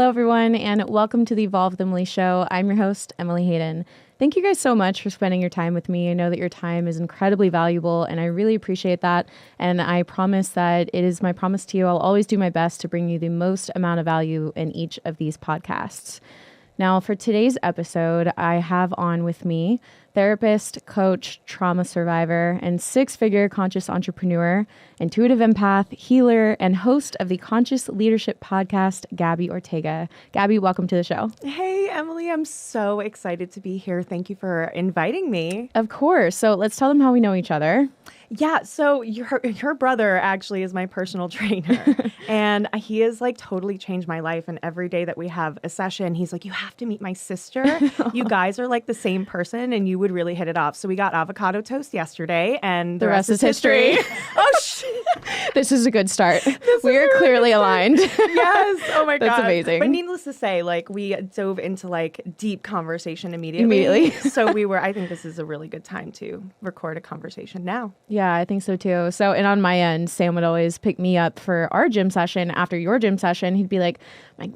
Hello, everyone, and welcome to the Evolve with Emily show. I'm your host, Emily Hayden. Thank you guys so much for spending your time with me. I know that your time is incredibly valuable, and I really appreciate that. And I promise that it is my promise to you. I'll always do my best to bring you the most amount of value in each of these podcasts. Now, for today's episode, I have on with me therapist, coach, trauma survivor, and six-figure conscious entrepreneur, intuitive empath, healer, and host of the Conscious Leadership podcast, Gabby Ortega. Gabby, welcome to the show. Hey, Emily, I'm so excited to be here. Thank you for inviting me. Of course. So let's tell them how we know each other. Yeah, so your brother actually is my personal trainer, and he has like totally changed my life. And every day that we have a session, he's like, "You have to meet my sister. You guys are like the same person, and you would really hit it off." So we got avocado toast yesterday, and the rest is history. Oh shit! This is a good start. We are clearly aligned. Yes. Oh my god, that's amazing. But needless to say, like we dove into like deep conversation immediately. So I think this is a really good time to record a conversation now. Yeah, I think so too. So, and on my end, Sam would always pick me up for our gym session. After your gym session, he'd be like,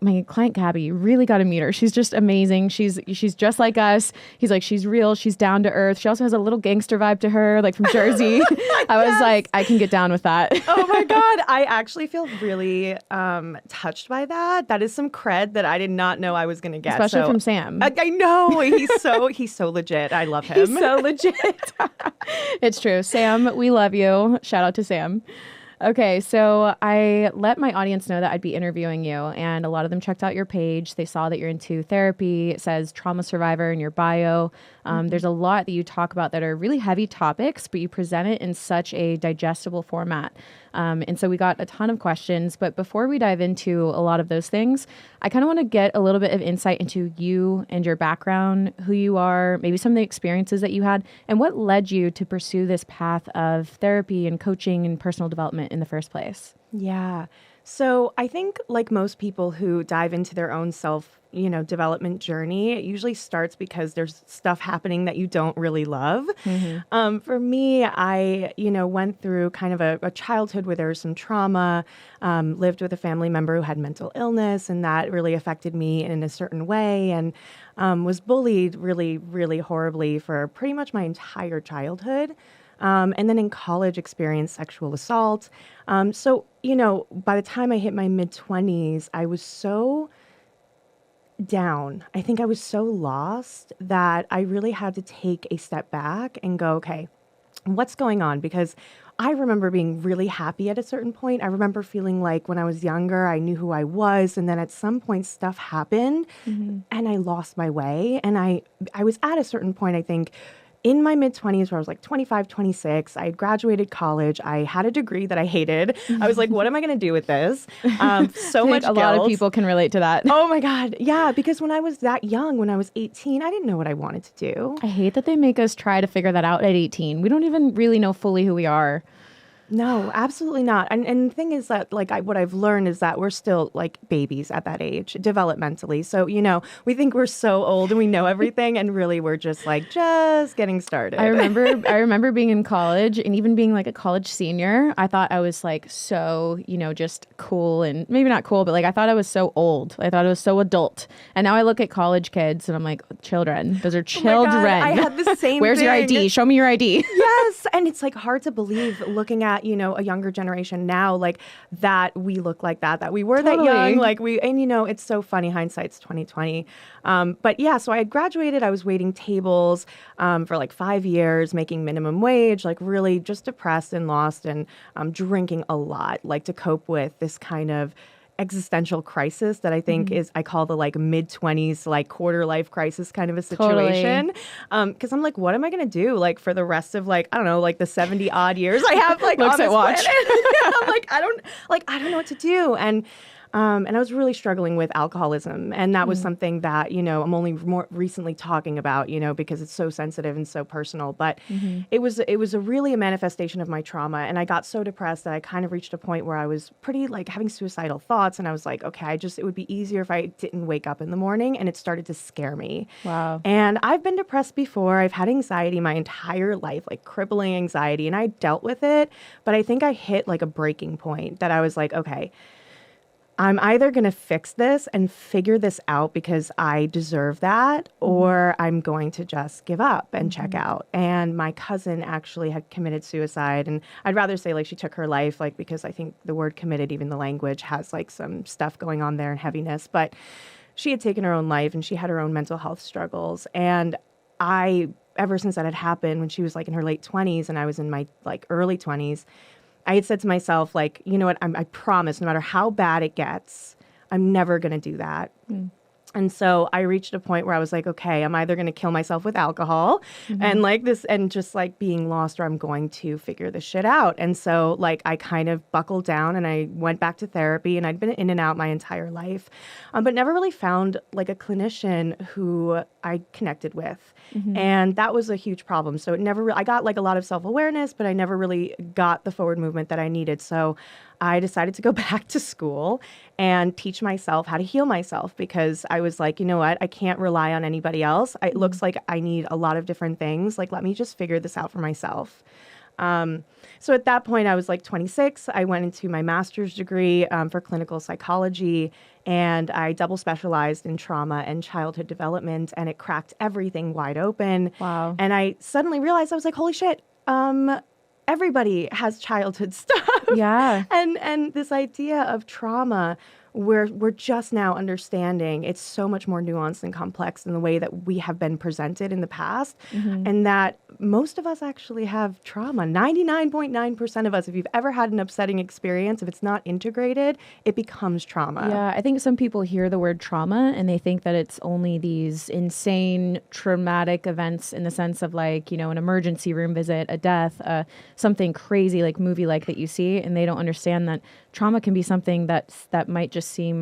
my client Gabby, you really got to meet her. She's just amazing. She's just like us. He's like, she's real. She's down to earth. She also has a little gangster vibe to her, like from Jersey. I was like, I can get down with that. Oh my God. I actually feel really touched by that. That is some cred that I did not know I was going to get. Especially from Sam. I know. He's so legit. I love him. He's so legit. It's true. Sam, we love you. Shout out to Sam. Okay, so I let my audience know that I'd be interviewing you, and a lot of them checked out your page. They saw that you're into therapy. It says trauma survivor in your bio. There's a lot that you talk about that are really heavy topics, but you present it in such a digestible format. And so we got a ton of questions. But before we dive into a lot of those things, I kind of want to get a little bit of insight into you and your background, who you are, maybe some of the experiences that you had, and what led you to pursue this path of therapy and coaching and personal development in the first place. Yeah. So I think like most people who dive into their own development journey, it usually starts because there's stuff happening that you don't really love. Mm-hmm. For me, I, went through kind of a childhood where there was some trauma, lived with a family member who had mental illness, and that really affected me in a certain way, and was bullied really, really horribly for pretty much my entire childhood. And then in college, experienced sexual assault. So, by the time I hit my mid-20s, I was so down. I think I was so lost that I really had to take a step back and go, okay, what's going on? Because I remember being really happy at a certain point. I remember feeling like when I was younger, I knew who I was. And then at some point, stuff happened and I lost my way. And I was at a certain point, I think, in my mid-20s where I was like 25, 26, I had graduated college. I had a degree that I hated. I was like, what am I going to do with this? So much guilt. A lot of people can relate to that. Oh my God. Yeah, because when I was that young, when I was 18, I didn't know what I wanted to do. I hate that they make us try to figure that out at 18. We don't even really know fully who we are. No, absolutely not. And the thing is that, what I've learned is that we're still like babies at that age, developmentally. So, we think we're so old and we know everything, and really we're just getting started. I remember being in college, and even being like a college senior, I thought I was like so, just cool, and maybe not cool, but like I thought I was so old. I thought I was so adult. And now I look at college kids and I'm like, children. Those are children. Oh my God, I had the same Where's thing. your ID? Show me your ID. Yes. And it's like hard to believe looking at, a younger generation now, like that we look like that we were totally. that young, it's so funny. Hindsight's 2020. But yeah, so I had graduated. I was waiting tables for like 5 years, making minimum wage, like really just depressed and lost, and drinking a lot, like to cope with this kind of existential crisis that I think I call the like mid-20s, like quarter life crisis kind of a situation. Totally. Cause I'm like, what am I going to do? Like for the rest of like, I don't know, like the 70 odd years I have like Looks on this at watch. I'm like, I don't know what to do. And I was really struggling with alcoholism. And that was something that, I'm only more recently talking about, because it's so sensitive and so personal. But it was really a manifestation of my trauma. And I got so depressed that I kind of reached a point where I was pretty like having suicidal thoughts. And I was like, okay, it would be easier if I didn't wake up in the morning. And it started to scare me. Wow. And I've been depressed before. I've had anxiety my entire life, like crippling anxiety. And I dealt with it. But I think I hit like a breaking point that I was like, okay, I'm either going to fix this and figure this out because I deserve that, or I'm going to just give up and check out. And my cousin actually had committed suicide. And I'd rather say like she took her life, like, because I think the word committed, even the language has like some stuff going on there and heaviness. But she had taken her own life and she had her own mental health struggles. And ever since that had happened, when she was like in her late 20s and I was in my like early 20s, I had said to myself, like, you know what, I promise, no matter how bad it gets, I'm never going to do that. And so I reached a point where I was like, okay, I'm either going to kill myself with alcohol and like this, and just like being lost, or I'm going to figure this shit out. And so like I kind of buckled down and I went back to therapy, and I'd been in and out my entire life, but never really found like a clinician who I connected with. And that was a huge problem. So it never, I got like a lot of self-awareness, but I never really got the forward movement that I needed. So I decided to go back to school and teach myself how to heal myself, because I was like, you know what, I can't rely on anybody else. It looks like I need a lot of different things. Like, let me just figure this out for myself. So at that point, I was like 26. I went into my master's degree for clinical psychology, and I double specialized in trauma and childhood development, and it cracked everything wide open. Wow. And I suddenly realized, I was like, holy shit, everybody has childhood stuff. Yeah. And this idea of trauma, we're just now understanding it's so much more nuanced and complex than the way that we have been presented in the past. And that most of us actually have trauma. 99.9% of us, if you've ever had an upsetting experience, if it's not integrated, it becomes trauma. Yeah, I think some people hear the word trauma and they think that it's only these insane traumatic events, in the sense of like, you know, an emergency room visit, a death, something crazy like movie-like that you see, and they don't understand that trauma can be something that might just seem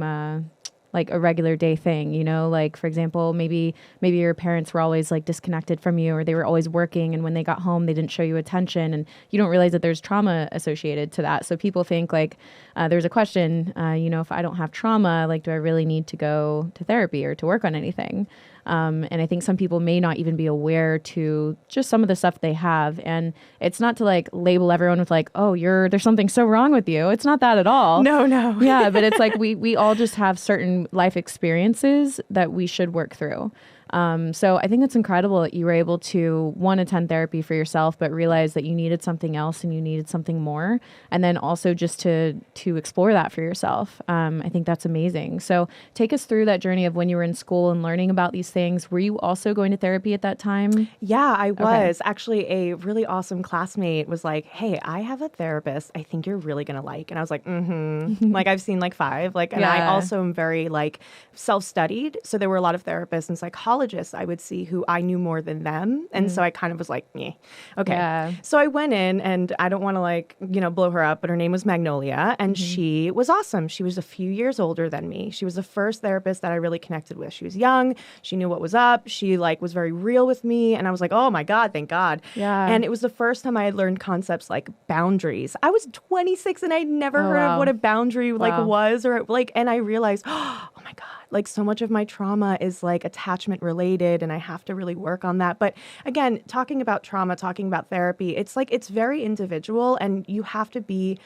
like a regular day thing, you know, like, for example, maybe your parents were always like disconnected from you, or they were always working, and when they got home, they didn't show you attention, and you don't realize that there's trauma associated to that. So people think like, there's a question, you know, if I don't have trauma, like, do I really need to go to therapy or to work on anything? And I think some people may not even be aware to just some of the stuff they have. And it's not to like label everyone with like, oh, there's something so wrong with you. It's not that at all. No. Yeah, but it's like we all just have certain life experiences that we should work through. So I think it's incredible that you were able to, one, attend therapy for yourself, but realize that you needed something else and you needed something more. And then also just to explore that for yourself. I think that's amazing. So take us through that journey of when you were in school and learning about these things. Were you also going to therapy at that time? Yeah, I was. Okay. Actually, a really awesome classmate was like, hey, I have a therapist I think you're really going to like. And I was like, like, I've seen like 5. Like, and I also am very like self-studied. So there were a lot of therapists and psychologists I would see who I knew more than them. And so I kind of was like, yeah, okay. Yeah. So I went in, and I don't want to like, you know, blow her up, but her name was Magnolia, and she was awesome. She was a few years older than me. She was the first therapist that I really connected with. She was young. She knew what was up. She like was very real with me. And I was like, oh my God, thank God. Yeah. And it was the first time I had learned concepts like boundaries. I was 26 and I'd never heard of what a boundary like was, or like, and I realized, oh my God, like so much of my trauma is like attachment related, and I have to really work on that. But again, talking about trauma, talking about therapy, it's like, it's very individual, and you have to be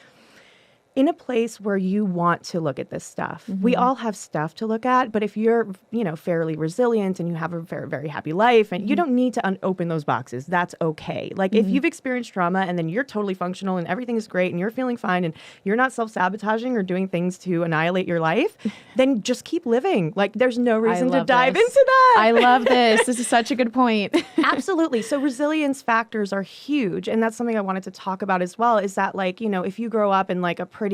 in a place where you want to look at this stuff. We all have stuff to look at, but if you're, you know, fairly resilient and you have a very, very happy life, and you don't need to open those boxes, that's okay. Like if you've experienced trauma and then you're totally functional and everything is great and you're feeling fine and you're not self-sabotaging or doing things to annihilate your life, then just keep living. Like there's no reason to dive into that. I love this. This is such a good point. Absolutely. So resilience factors are huge. And that's something I wanted to talk about as well, is that like, you know, if you grow up in like a pretty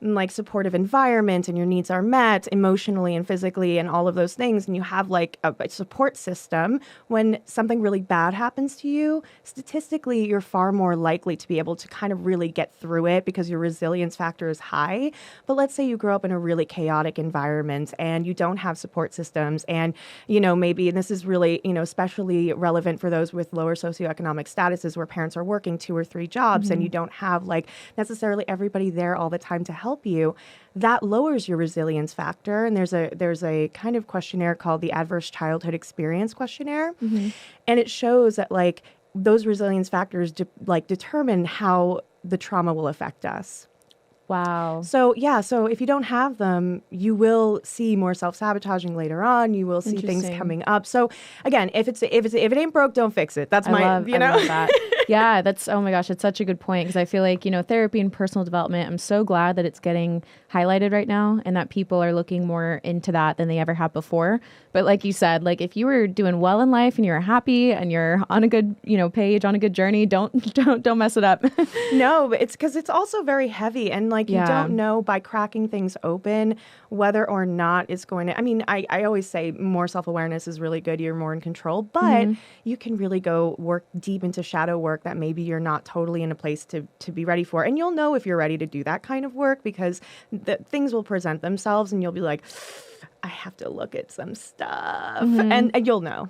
like supportive environment and your needs are met emotionally and physically and all of those things, and you have like a support system, when something really bad happens to you, statistically you're far more likely to be able to kind of really get through it because your resilience factor is high. But let's say you grow up in a really chaotic environment and you don't have support systems, and you know, maybe, and this is really, you know, especially relevant for those with lower socioeconomic statuses where parents are working 2 or 3 jobs, and you don't have like necessarily everybody there all the time to help you, that lowers your resilience factor. And there's a kind of questionnaire called the Adverse Childhood Experience Questionnaire. And it shows that like those resilience factors determine how the trauma will affect us. Wow. So so if you don't have them, you will see more self-sabotaging later on. You will see things coming up. So again, if it ain't broke, don't fix it. That's I love that. Yeah, that's, oh my gosh, it's such a good point, because I feel like, therapy and personal development, I'm so glad that it's getting highlighted right now and that people are looking more into that than they ever have before. But like you said, like if you were doing well in life and you're happy and you're on a good, page, on a good journey, don't mess it up. No, but it's because it's also very heavy, and like you don't know by cracking things open whether or not it's going to. I mean, I always say more self-awareness is really good. You're more in control, but you can really go work deep into shadow work that maybe you're not totally in a place to be ready for, and you'll know if you're ready to do that kind of work because things will present themselves, and you'll be like, I have to look at some stuff. And you'll know.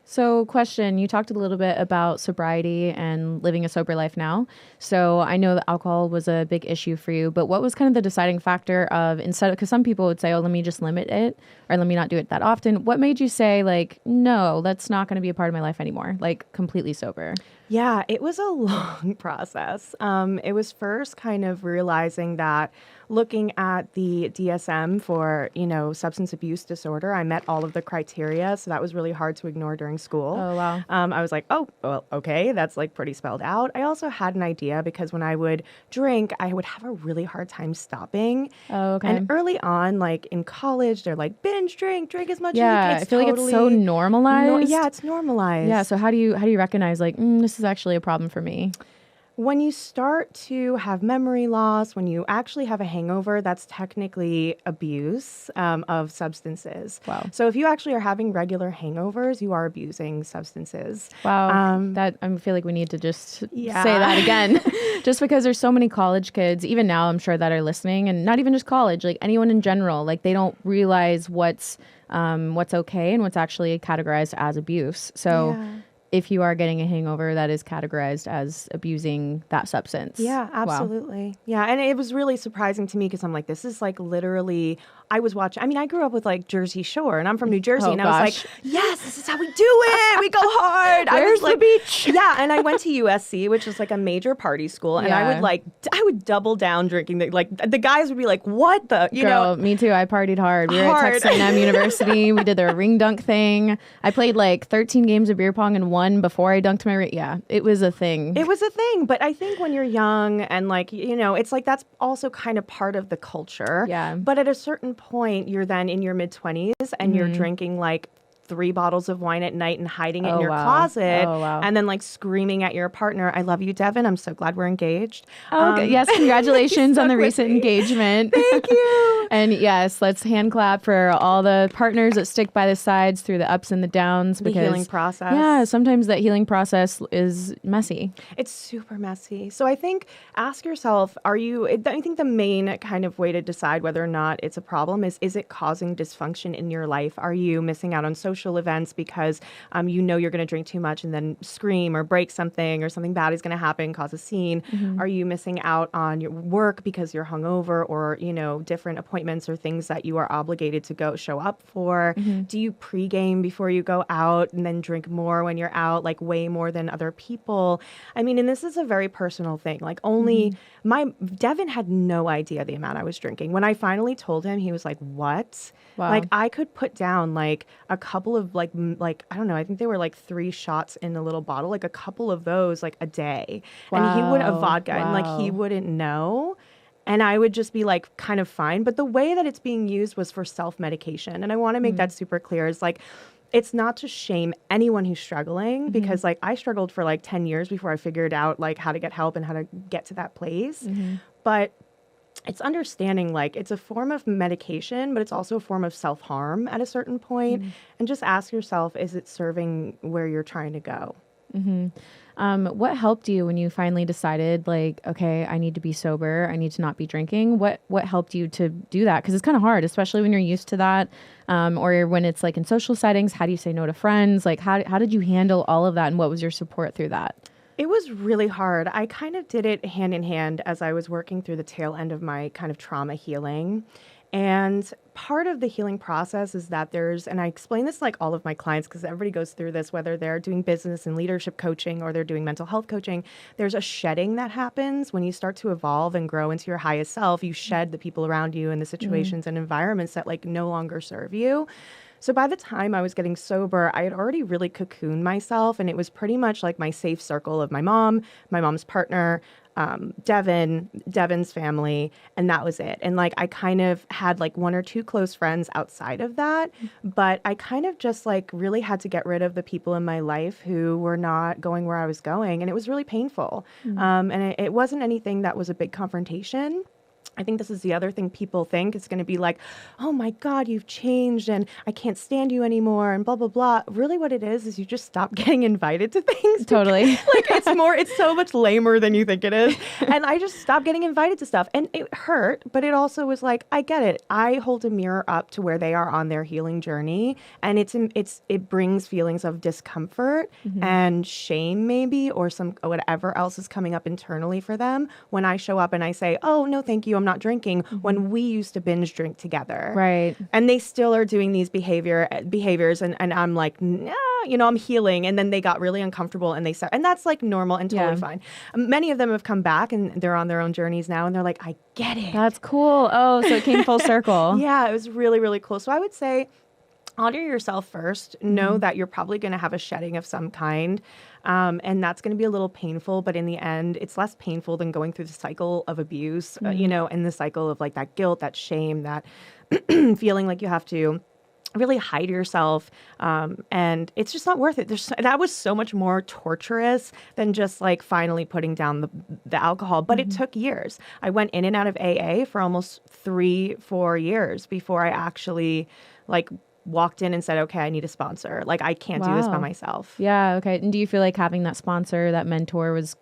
So question, you talked a little bit about sobriety and living a sober life now. So I know that alcohol was a big issue for you, but what was kind of the deciding factor of, instead of, because some people would say, oh, let me just limit it or let me not do it that often. What made you say like, no, that's not going to be a part of my life anymore, like completely sober? Yeah, it was a long process. It was first kind of realizing that looking at the DSM for, substance abuse disorder, I met all of the criteria. So that was really hard to ignore during school. Oh, wow. I was like, oh, well, okay, that's like pretty spelled out. I also had an idea because when I would drink, I would have a really hard time stopping. Oh, okay. And early on, like in college, they're like, binge drink as much as you can. Yeah, I feel like it's so normalized. Yeah, it's normalized. Yeah, so how do you recognize like, this is actually a problem for me? When you start to have memory loss, when you actually have a hangover, that's technically abuse of substances. Wow. So if you actually are having regular hangovers, you are abusing substances. Wow. That I feel like we need to just say that again. Just because there's so many college kids, even now I'm sure, that are listening, and not even just college, like anyone in general, like they don't realize what's okay and what's actually categorized as abuse. So if you are getting a hangover, that is categorized as abusing that substance. Yeah, absolutely. Wow. Yeah, and it was really surprising to me because I'm like, this is like literally, I was watching, I grew up with like Jersey Shore, and I'm from New Jersey, and I was like, yes, this is how we do it. We go hard. Where's the beach? Yeah, and I went to USC, which is like a major party school, and I would double down drinking. The guys would be like, what the, Girl, me too. I partied hard. We were at Texas A&M University. We did the ring dunk thing. I played like 13 games of beer pong and won before I dunked my ring. Yeah, it was a thing. It was a thing, but I think when you're young and like, it's like that's also kind of part of the culture. Yeah. But at a certain point, you're then in your mid-20s and you're drinking like 3 bottles of wine at night and hiding it in your closet, and then like screaming at your partner, I love you, Devin. I'm so glad we're engaged. Okay. Yes, congratulations on the recent engagement. Thank you. And yes, let's hand clap for all the partners that stick by the sides through the ups and the downs. The healing process. Yeah, sometimes that healing process is messy. It's super messy. So I think, ask yourself, I think the main kind of way to decide whether or not it's a problem is it causing dysfunction in your life? Are you missing out on social events because you're going to drink too much and then scream or break something, or something bad is going to happen, cause a scene? Are you missing out on your work because you're hungover, or different appointments or things that you are obligated to go show up for? Do you pregame before you go out and then drink more when you're out, like way more than other people? I mean, and this is a very personal thing. Like only Devin had no idea the amount I was drinking. When I finally told him, he was like, what? Wow. Like I could put down like a couple of like I don't know, I think they were like 3 shots in a little bottle, like a couple of those like a day. Wow. And he wouldn't, of vodka, and like he wouldn't know. And I would just be like kind of fine. But the way that it's being used was for self-medication. And I want to make that super clear. Is like, it's not to shame anyone who's struggling, because like I struggled for like 10 years before I figured out like how to get help and how to get to that place. But it's understanding like it's a form of medication, but it's also a form of self-harm at a certain point. And just ask yourself, is it serving where you're trying to go? What helped you when you finally decided like, okay, I need to be sober, I need to not be drinking? What helped you to do that? Because it's kind of hard, especially when you're used to that, or when it's like in social settings. How do you say no to friends? Like how did you handle all of that, and what was your support through that? It was really hard. I kind of did it hand in hand as I was working through the tail end of my kind of trauma healing. And part of the healing process is that and I explain this like all of my clients, because everybody goes through this, whether they're doing business and leadership coaching or they're doing mental health coaching, there's a shedding that happens when you start to evolve and grow into your highest self. You shed the people around you and the situations and environments that like no longer serve you. So by the time I was getting sober, I had already really cocooned myself, and it was pretty much like my safe circle of my mom's partner, Devin's family, and that was it. And like I kind of had like one or two close friends outside of that, but I kind of just like really had to get rid of the people in my life who were not going where I was going, and it was really painful. And it wasn't anything that was a big confrontation. I think this is the other thing people think. It's going to be like, oh my God, you've changed and I can't stand you anymore and blah, blah, blah. Really what it is you just stop getting invited to things. Totally. Like it's so much lamer than you think it is. And I just stopped getting invited to stuff. And it hurt, but it also was like, I get it. I hold a mirror up to where they are on their healing journey. And it brings feelings of discomfort and shame maybe, or whatever else is coming up internally for them when I show up and I say, oh, no, thank you, I'm not drinking, when we used to binge drink together. Right. And they still are doing these behaviors and I'm like, nah, I'm healing. And then they got really uncomfortable and they said, and that's like normal and totally fine. Many of them have come back and they're on their own journeys now and they're like, I get it. That's cool. Oh, so it came full circle. Yeah, it was really, really cool. So I would say honor yourself first. Know that you're probably going to have a shedding of some kind. And that's going to be a little painful, but in the end, it's less painful than going through the cycle of abuse, and the cycle of like that guilt, that shame, that feeling like you have to really hide yourself. And it's just not worth it. That was so much more torturous than just like finally putting down the alcohol. But it took years. I went in and out of AA for almost 3-4 years before I actually like walked in and said, okay, I need a sponsor. Like I can't do this by myself. Yeah. Okay. And do you feel like having that sponsor, that mentor was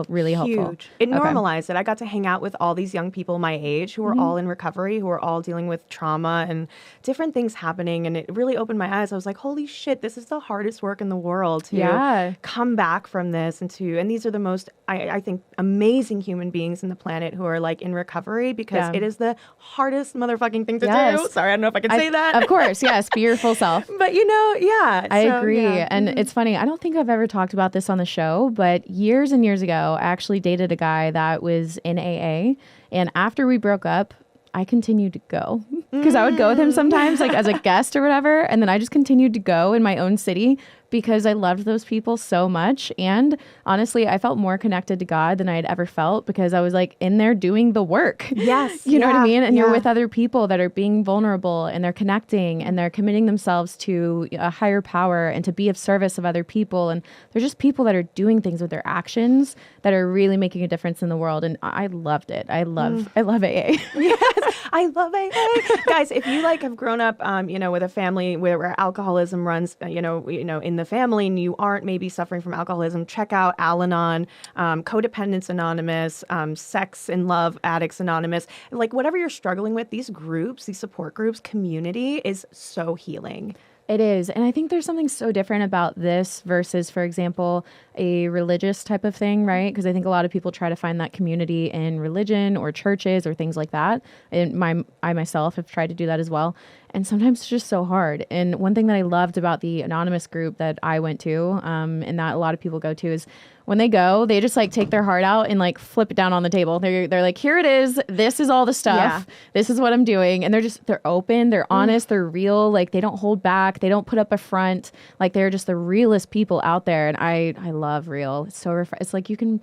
really helpful? Huge. It normalized it. I got to hang out with all these young people my age who were all in recovery, who were all dealing with trauma and different things happening. And it really opened my eyes. I was like, holy shit, this is the hardest work in the world to come back from this. And these are the most, I think, amazing human beings in the planet who are like in recovery, because it is the hardest motherfucking thing to do. Sorry, I don't know if I can say that. Of course. Yes. Be your full self. But I agree. Yeah. And it's funny. I don't think I've ever talked about this on the show, but years and years ago, I actually dated a guy that was in AA. And after we broke up, I continued to go because I would go with him sometimes like as a guest or whatever. And then I just continued to go in my own city because I loved those people so much. And honestly, I felt more connected to God than I had ever felt because I was like in there doing the work. Yes. You know what I mean? And you're with other people that are being vulnerable and they're connecting and they're committing themselves to a higher power and to be of service of other people. And they're just people that are doing things with their actions that are really making a difference in the world. And I loved it. I love AA. Yes, I love AA. Guys, if you like have grown up, with a family where alcoholism runs, in the family, and you aren't maybe suffering from alcoholism, check out Al-Anon, Codependence Anonymous, Sex and Love Addicts Anonymous. Like whatever you're struggling with, these groups, these support groups, community is so healing. It is. And I think there's something so different about this versus, for example, a religious type of thing, right? Because I think a lot of people try to find that community in religion or churches or things like that. And I myself have tried to do that as well. And sometimes it's just so hard. And one thing that I loved about the anonymous group that I went to, and that a lot of people go to, is when they go, they just like take their heart out and like flip it down on the table. They're like, here it is. This is all the stuff. Yeah. This is what I'm doing. And they're open, they're honest, they're real. Like they don't hold back. They don't put up a front. Like they're just the realest people out there. And I love real. It's so it's like you can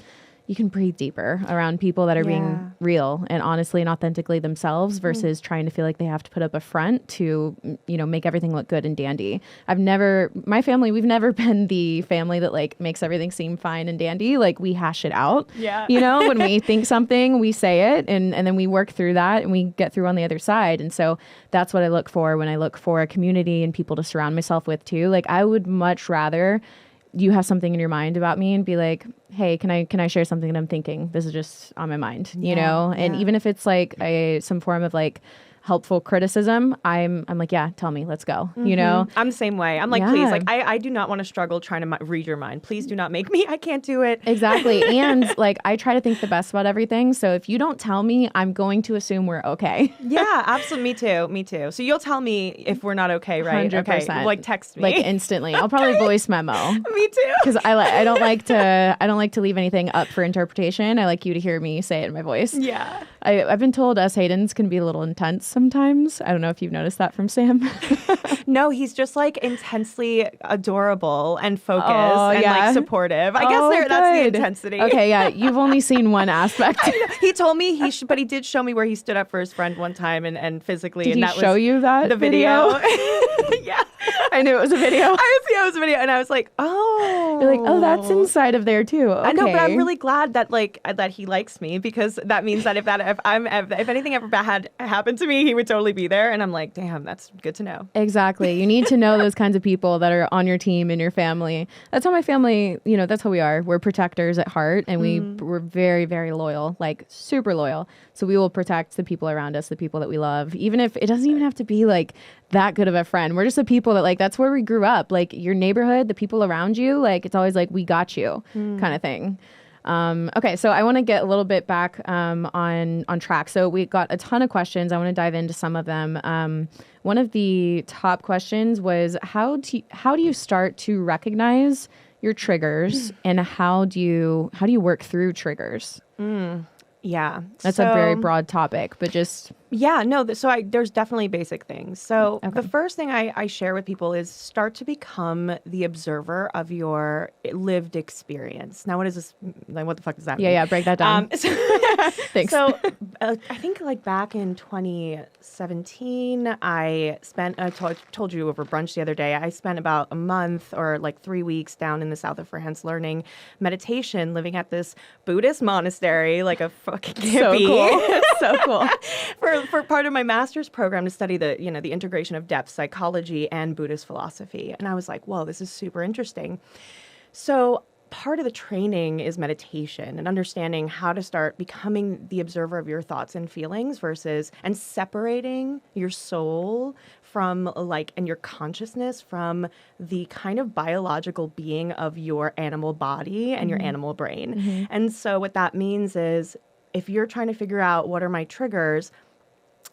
breathe deeper around people that are being real and honestly and authentically themselves versus trying to feel like they have to put up a front to, make everything look good and dandy. My family, we've never been the family that like makes everything seem fine and dandy. Like we hash it out. Yeah. When we think something, we say it and then we work through that and we get through on the other side. And so that's what I look for when I look for a community and people to surround myself with too. Like I would much rather you have something in your mind about me and be like, hey, can I share something that I'm thinking? This is just on my mind, And even if it's like some form of like, helpful criticism, I'm like, yeah, tell me, let's go. You know, I'm the same way. I'm like, Yeah. please, like, I do not want to struggle trying to read your mind. Please do not make me. I can't do it. exactly. And like, I try to think the best about everything. So if you don't tell me, I'm going to assume we're okay. Yeah, absolutely. Me too. Me too. So you'll tell me if we're not okay, right? 100%. Okay. Like text me. Like instantly. I'll probably voice memo. Me too. Because I don't like to leave anything up for interpretation. I like you to hear me say it in my voice. Yeah. I've been told us Haydens can be a little intense sometimes. I don't know if you've noticed that from Sam. No, he's just like intensely adorable and focused and yeah. like supportive. I guess that's the intensity. Okay, yeah. You've only seen one aspect. He told me but he did show me where he stood up for his friend one time and physically. Did and he that show was you that the video? Yeah. I knew it was a video. It was a video, and I was like, oh. You're like, oh, that's inside of there too. Okay. I know, but I'm really glad that that he likes me, because that means that if anything ever bad happened to me, he would totally be there. And I'm like, damn, that's good to know. Exactly. You need to know those kinds of people that are on your team in your family. That's how my family, that's how we are. We're protectors at heart, and we're very, very loyal, like super loyal. So we will protect the people around us, the people that we love, even if it doesn't even have to be like that good of a friend. We're just the people that like, that's where we grew up. Like your neighborhood, the people around you, like it's always like, we got you kind of thing. Okay, so I want to get a little bit back on track. So we got a ton of questions. I want to dive into some of them. One of the top questions was how do you start to recognize your triggers, and how do you work through triggers? Yeah, that's a very broad topic, but just there's definitely basic things. So the first thing I share with people is start to become the observer of your lived experience. Now, what is this? Like, what the fuck does that mean? Yeah, break that down. Thanks. So I think like back in 2017, I told you over brunch the other day, I spent about a month or like 3 weeks down in the south of France learning meditation, living at this Buddhist monastery, like a fucking hippie. So cool. For part of my master's program to study the integration of depth psychology and Buddhist philosophy. And I was like, whoa, this is super interesting. So part of the training is meditation and understanding how to start becoming the observer of your thoughts and feelings and separating your soul from and your consciousness from the kind of biological being of your animal body and your animal brain. And so what that means is, if you're trying to figure out what are my triggers,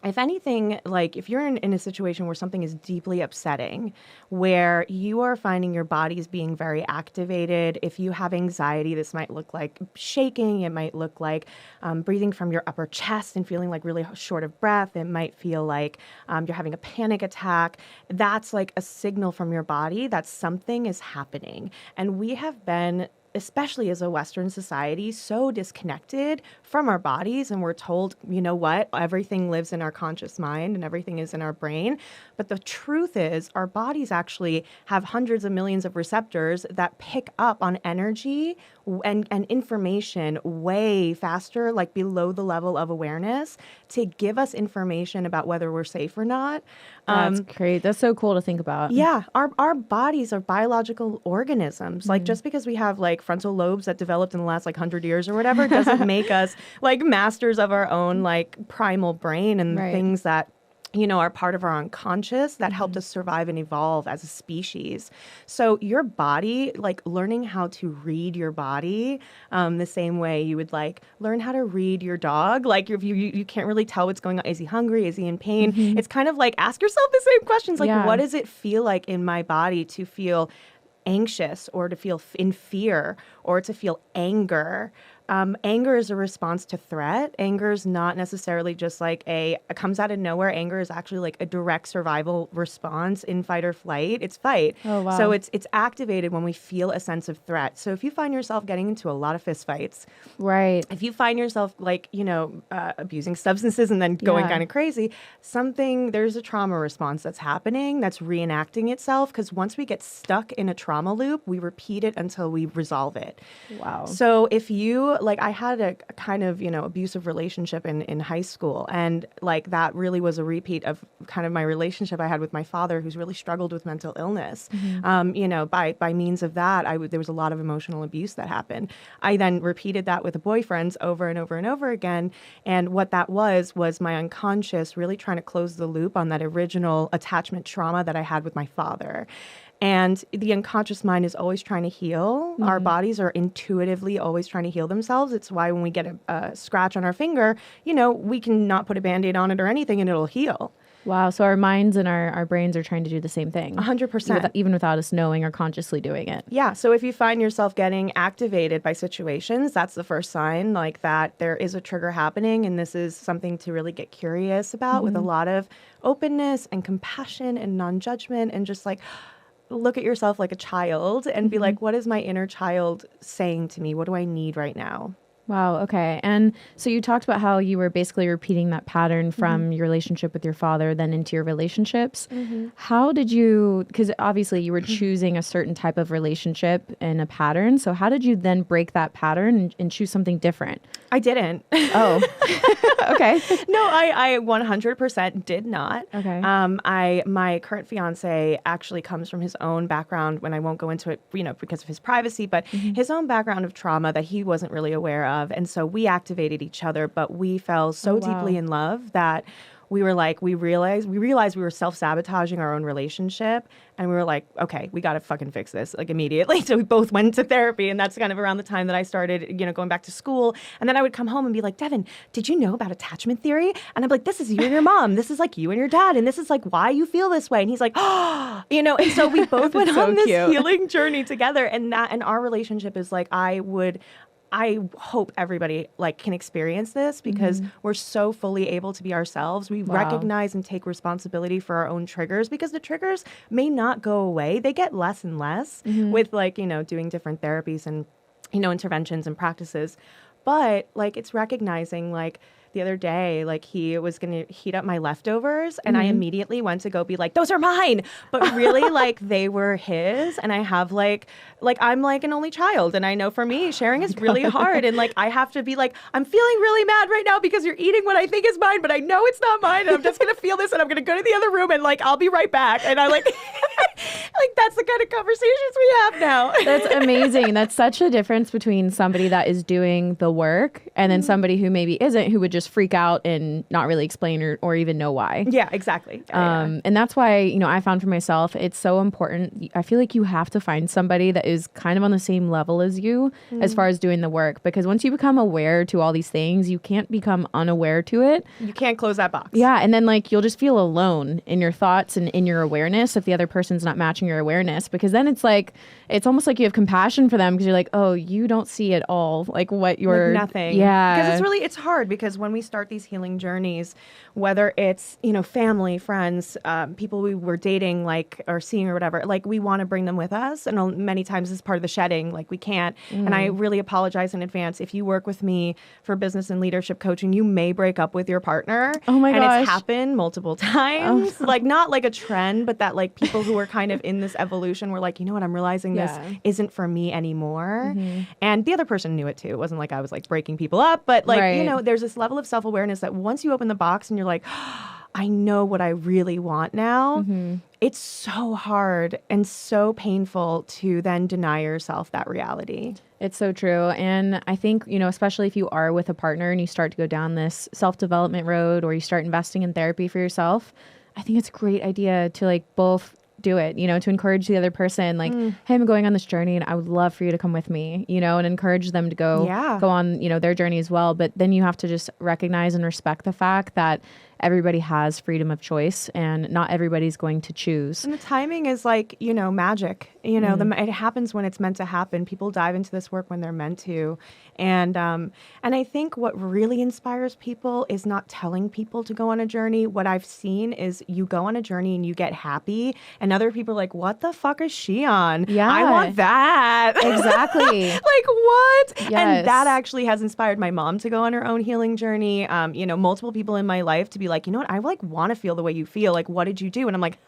if anything, like if you're in a situation where something is deeply upsetting, where you are finding your body's being very activated, if you have anxiety, this might look like shaking, it might look like breathing from your upper chest and feeling like really short of breath, it might feel like you're having a panic attack. That's like a signal from your body that something is happening. And we have been, especially as a Western society, so disconnected from our bodies, and we're told, you know what, everything lives in our conscious mind and everything is in our brain. But the truth is, our bodies actually have hundreds of millions of receptors that pick up on energy and information way faster, like below the level of awareness, to give us information about whether we're safe or not. That's great. That's so cool to think about. Yeah, our bodies are biological organisms. Like, just because we have like frontal lobes that developed in the last like 100 years or whatever doesn't make us like masters of our own like primal brain and things that are part of our unconscious that helped us survive and evolve as a species. So your body, like learning how to read your body, the same way you would like learn how to read your dog. Like if you can't really tell what's going on. Is he hungry? Is he in pain? It's kind of like ask yourself the same questions. Like, what does it feel like in my body to feel anxious or to feel in fear or to feel anger? Anger is a response to threat. Anger is not necessarily just like it comes out of nowhere. Anger is actually like a direct survival response in fight or flight. It's fight. Oh, wow. So it's activated when we feel a sense of threat. So if you find yourself getting into a lot of fist fights, right? If you find yourself like, abusing substances and then going kind of crazy, there's a trauma response that's happening, that's reenacting itself. Because once we get stuck in a trauma loop, we repeat it until we resolve it. Wow. So if you also, like, I had a kind of, abusive relationship in high school. And like, that really was a repeat of kind of my relationship I had with my father, who's really struggled with mental illness. By means of that, there was a lot of emotional abuse that happened. I then repeated that with the boyfriends over and over and over again. And what that was my unconscious really trying to close the loop on that original attachment trauma that I had with my father. And the unconscious mind is always trying to heal. Our bodies are intuitively always trying to heal themselves. It's why when we get a scratch on our finger, we can not put a Band-Aid on it or anything and it'll heal. Wow. So our minds and our brains are trying to do the same thing. 100%. Even without us knowing or consciously doing it. Yeah. So if you find yourself getting activated by situations, that's the first sign, like, that there is a trigger happening. And this is something to really get curious about with a lot of openness and compassion and non-judgment, and just like, look at yourself like a child and be like, what is my inner child saying to me? What do I need right now? Wow. Okay. And so you talked about how you were basically repeating that pattern from your relationship with your father, then into your relationships. How did you, because obviously you were choosing a certain type of relationship and a pattern. So how did you then break that pattern and choose something different? I didn't. Oh, okay. No, I 100% did not. Okay. My current fiance actually comes from his own background, when I won't go into it, because of his privacy, but his own background of trauma that he wasn't really aware of. And so we activated each other, but we fell so deeply in love that we were like, we realized we were self-sabotaging our own relationship. And we were like, okay, we got to fucking fix this, like, immediately. So we both went to therapy. And that's kind of around the time that I started, going back to school. And then I would come home and be like, Devin, did you know about attachment theory? And I'm like, this is you and your mom. This is like you and your dad. And this is like why you feel this way. And he's like, oh, and so we both went on this healing journey together. And our relationship is like, I hope everybody can experience this, because we're so fully able to be ourselves. We recognize and take responsibility for our own triggers, because the triggers may not go away. They get less and less with doing different therapies and, interventions and practices. But it's recognizing, the other day, he was going to heat up my leftovers, and I immediately went to go be like, those are mine. But really, they were his. And I have I'm an only child. And I know for me, sharing is really hard. And I have to be like, I'm feeling really mad right now because you're eating what I think is mine, but I know it's not mine. And I'm just going to feel this, and I'm going to go to the other room, and I'll be right back. And I that's the kind of conversations we have now. That's amazing. That's such a difference between somebody that is doing the work and then somebody who maybe isn't, who would just freak out and not really explain or even know why. Yeah, exactly. And that's why, I found for myself, it's so important. I feel like you have to find somebody that is kind of on the same level as you as far as doing the work, because once you become aware to all these things, you can't become unaware to it. You can't close that box. Yeah. And then you'll just feel alone in your thoughts and in your awareness if the other person's not matching your awareness, because then it's almost like you have compassion for them, because you're like, oh, you don't see it all. What you're nothing. Yeah. Because it's hard, because when we start these healing journeys, whether it's, family, friends, people we were dating, or seeing or whatever, we want to bring them with us. And many times as part of the shedding, we can't. And I really apologize in advance. If you work with me for business and leadership coaching, you may break up with your partner. Oh my gosh. And it's happened multiple times. Oh. Not like a trend, but that people who are kind of in this evolution were like, you know what, I'm realizing this isn't for me anymore. And the other person knew it too. It wasn't like I was breaking people up, but there's this level of self-awareness that once you open the box and you're like, I know what I really want now. It's so hard and so painful to then deny yourself that reality. It's so true. And I think, especially if you are with a partner and you start to go down this self-development road, or you start investing in therapy for yourself, I think it's a great idea to both do it, to encourage the other person, hey, I'm going on this journey and I would love for you to come with me, and encourage them to go on, their journey as well. But then you have to just recognize and respect the fact that everybody has freedom of choice and not everybody's going to choose. And the timing is magic. It happens when it's meant to happen. People dive into this work when they're meant to. And I think what really inspires people is not telling people to go on a journey. What I've seen is you go on a journey and you get happy, and other people are like, what the fuck is she on? Yeah. I want that. Exactly. What? Yes. And that actually has inspired my mom to go on her own healing journey. Multiple people in my life to be like, you know what, I like want to feel the way you feel. Like, what did you do? And I'm like,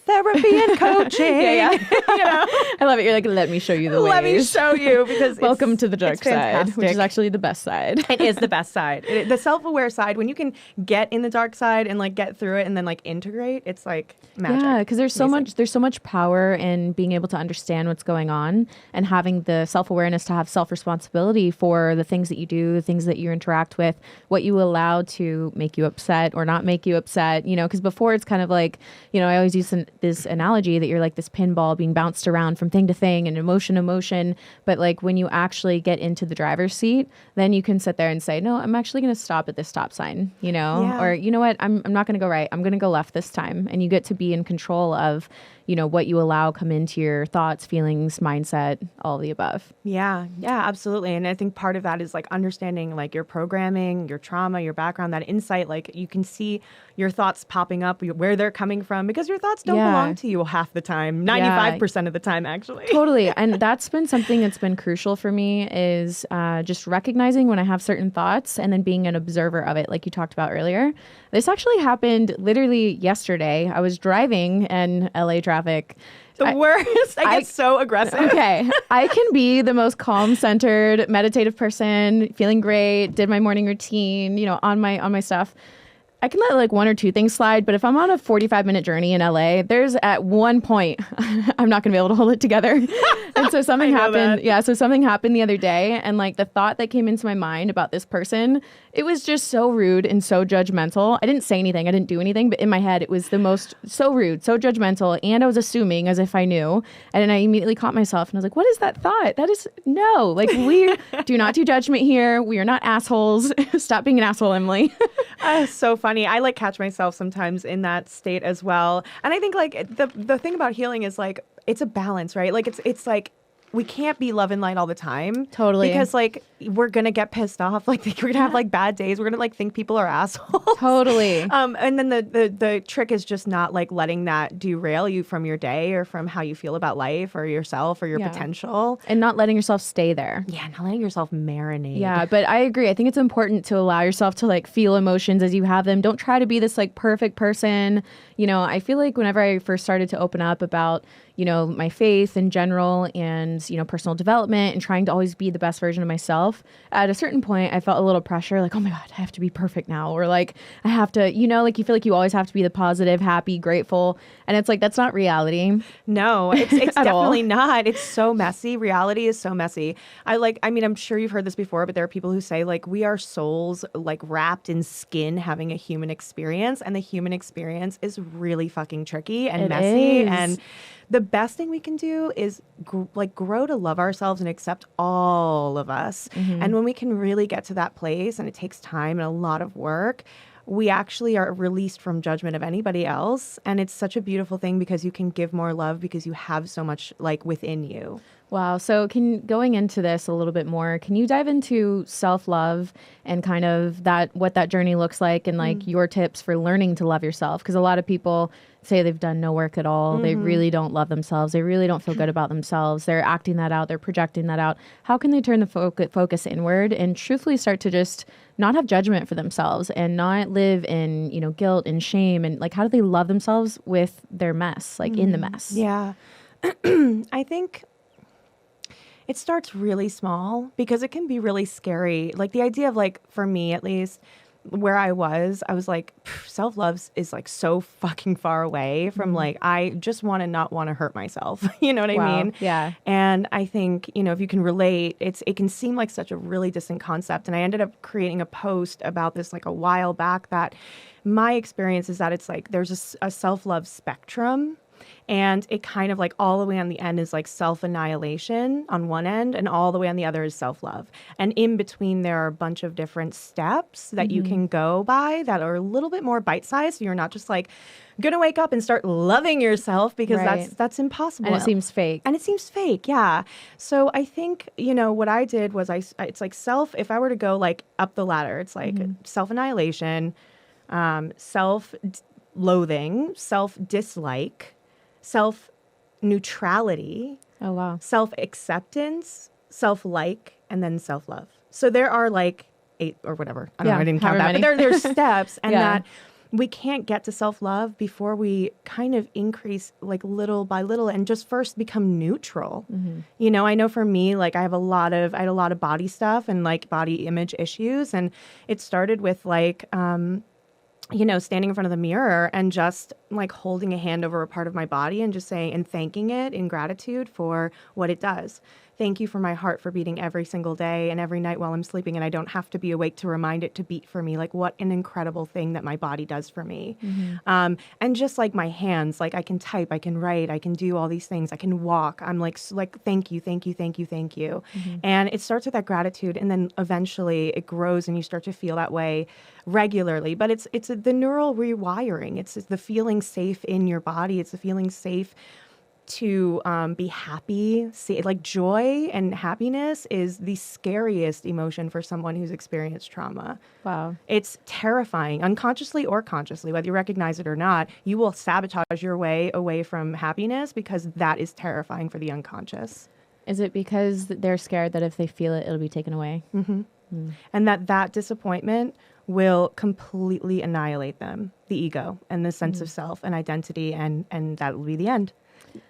therapy and coaching. Yeah. I love it. You're like, let me show you the ways. Let me show you, because welcome to the dark side, fantastic. which is actually the best side. It is the best side. The self-aware side, when you can get in the dark side and like get through it and then like integrate, it's like magic. Yeah, because there's so much power in being able to understand what's going on and having the self-awareness to have self-responsibility for the things that you do, the things that you interact with, what you allow to make you upset or not make you upset, you know, because before it's kind of like, you know, I always use this analogy that you're like this pinball being bounced around from thing to thing and emotion to emotion. But like when you actually get into the driver's seat, then you can sit there and say, no, I'm actually going to stop at this stop sign, you know, or you know what, I'm not going to go right. I'm going to go left this time. And you get to be in control of, you know, what you allow come into your thoughts, feelings, mindset, all of the above. Yeah, absolutely. And I think part of that is like understanding like your programming, your trauma, your background, that insight. Like you can see your thoughts popping up, where they're coming from, because your thoughts don't belong to you half the time, 95% of the time, actually. Totally. And that's been something that's been crucial for me is just recognizing when I have certain thoughts and then being an observer of it, like you talked about earlier. This actually happened literally yesterday. I was driving in LA traffic. The worst. I get so aggressive. Okay. I can be the most calm-centered, meditative person, feeling great, did my morning routine, you know, on my stuff. I can let like one or two things slide, but if I'm on a 45-minute journey in LA, there's at one point I'm not going to be able to hold it together. And so something happened. Yeah, so something happened the other day, and like the thought that came into my mind about this person, it was just so rude and so judgmental. I didn't say anything, I didn't do anything, but in my head it was the most so rude, so judgmental, and I was assuming as if I knew. And then I immediately caught myself and I was like, what is that thought? That is no, like we do not do judgment here. We are not assholes. Stop being an asshole, Emily. So funny. I like catch myself sometimes in that state as well. And I think like the thing about healing is like it's a balance, right? Like it's like we can't be love and light all the time. Totally. Because like we're going to get pissed off. Like we're going to have like bad days. We're going to like think people are assholes. Totally. And then the trick is just not like letting that derail you from your day or from how you feel about life or yourself or your potential. And not letting yourself stay there. Yeah, not letting yourself marinate. Yeah, but I agree. I think it's important to allow yourself to like feel emotions as you have them. Don't try to be this like perfect person. You know, I feel like whenever I first started to open up about, you know, my faith in general and, you know, personal development and trying to always be the best version of myself, at a certain point, I felt a little pressure, like, oh my God, I have to be perfect now. Or like, I have to, you know, like you feel like you always have to be the positive, happy, grateful. And it's like, that's not reality. No, it's definitely not. It's so messy. Reality is so messy. I mean, I'm sure you've heard this before, but there are people who say like, we are souls like wrapped in skin having a human experience. And the human experience is really fucking tricky and messy. And the best thing we can do is grow to love ourselves and accept all of us. Mm-hmm. And when we can really get to that place, and it takes time and a lot of work, we actually are released from judgment of anybody else. And it's such a beautiful thing because you can give more love because you have so much like within you. Wow. So going into this a little bit more, can you dive into self-love and kind of what that journey looks like and like your tips for learning to love yourself? Because a lot of people say they've done no work at all. They really don't love themselves. They really don't feel good about themselves. They're acting that out. They're projecting that out. How can they turn the focus inward and truthfully start to just not have judgment for themselves and not live in, you know, guilt and shame? And like, how do they love themselves with their mess, like in the mess? Yeah. I think it starts really small because it can be really scary. Like the idea of like, for me at least, where I was like, self-love is like so fucking far away from like, I just want to not want to hurt myself. You know what I mean? Yeah. And I think, you know, if you can relate, it can seem like such a really distant concept. And I ended up creating a post about this like a while back that my experience is that it's like, there's a self-love spectrum. And it kind of like all the way on the end is like self-annihilation on one end and all the way on the other is self-love. And in between there are a bunch of different steps that you can go by that are a little bit more bite-sized. So you're not just like going to wake up and start loving yourself because that's impossible. And it seems fake. And it seems fake, yeah. So I think, you know, what I did was it's like if I were to go like up the ladder, it's like self-annihilation, self-loathing, self-dislike, self-neutrality, self-acceptance, self-like, and then self-love. So there are like 8 or whatever. I don't know. I didn't count however that. many. But there's steps, and Yeah. that we can't get to self-love before we kind of increase like little by little and just first become neutral. You know, I know for me, like I had a lot of body stuff and like body image issues. And it started with like, you know, standing in front of the mirror and just like holding a hand over a part of my body and just saying and thanking it in gratitude for what it does. Thank you for my heart for beating every single day and every night while I'm sleeping, and I don't have to be awake to remind it to beat for me. Like, what an incredible thing that my body does for me. And just like my hands, like I can type, I can write, I can do all these things. I can walk. I'm like thank you, thank you, thank you, thank you. And it starts with that gratitude, and then eventually it grows, and you start to feel that way regularly. But it's the neural rewiring. It's the feeling safe in your body. It's the feeling safe to be happy. See, like joy and happiness is the scariest emotion for someone who's experienced trauma. Wow. It's terrifying, unconsciously or consciously, whether you recognize it or not. You will sabotage your way away from happiness because that is terrifying for the unconscious. Is it because they're scared that if they feel it, it'll be taken away? And that disappointment will completely annihilate them, the ego and the sense of self and identity, and that will be the end.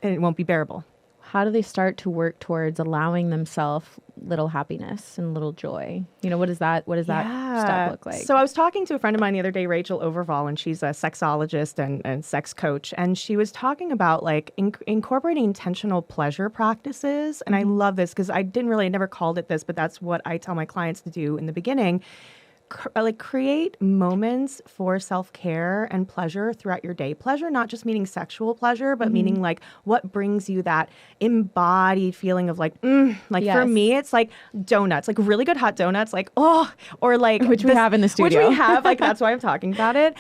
And it won't be bearable. How do they start to work towards allowing themselves little happiness and little joy? You know, what does that step look like? So I was talking to a friend of mine the other day, Rachel Overval, and she's a sexologist and sex coach. And she was talking about like incorporating intentional pleasure practices. And I love this because I never called it this, but that's what I tell my clients to do in the beginning. Like create moments for self-care and pleasure throughout your day. Pleasure, not just meaning sexual pleasure, but meaning like what brings you that embodied feeling of like, for me, it's like donuts, like really good hot donuts, like, oh, or like. Which we have in the studio. Which we have, like, that's why I'm talking about it.